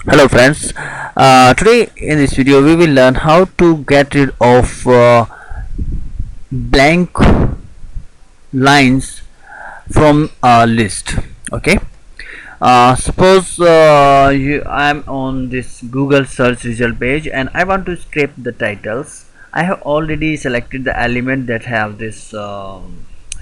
Hello friends, today in this video we will learn how to get rid of blank lines from a list. Okay, suppose I'm on this Google search result page and I want to scrape the titles. I have already selected the element that have this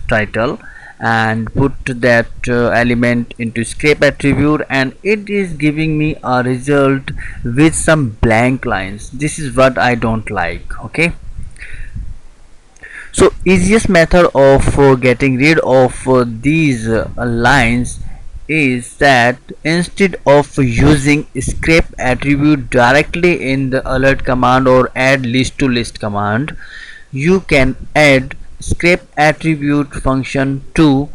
title and put that element into scrape attribute, and it is giving me a result with some blank lines. This is what I don't like. Okay, so easiest method of getting rid of these lines is that instead of using scrape attribute directly in the alert command or add list to list command, you can add scrape attribute function to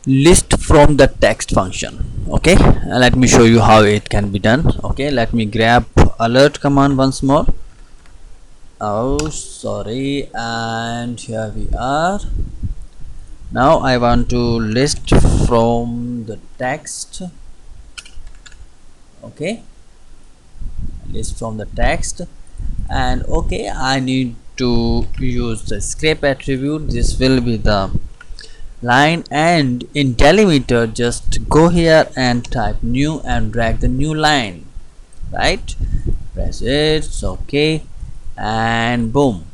list from the text function. Okay, let me show you how it can be done. Okay, let me grab alert command once more. Oh sorry, and here we are. Now I want to list from the text. Okay, list from the text, and okay, I need to use the scrape attribute. This will be the line, and in delimiter just go here and type new and drag the new line, right? Press it. Okay, and boom,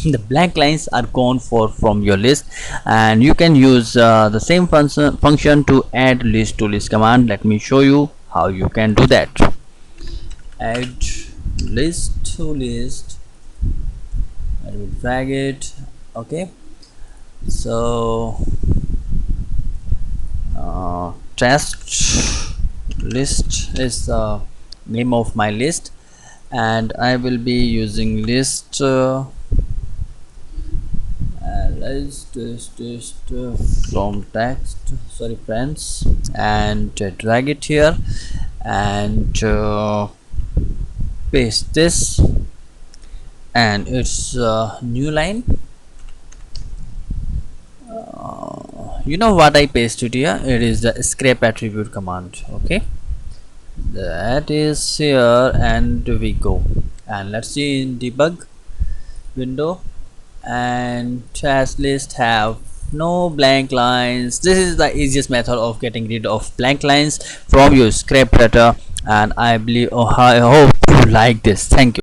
the blank lines are gone from your list, and you can use the same function to add list to list command. Let me show you how you can do that. Add list to list. I will drag it. Okay, so test list is the name of my list, and I will be using list from text, sorry friends, and drag it here and paste this, and it's a new line. You know what I pasted here? It is the scrape attribute command. Okay, that is here, and we go, and let's see in debug window, and task list have no blank lines. This is the easiest method of getting rid of blank lines from your scrape data, and I believe, I hope you like this. Thank you.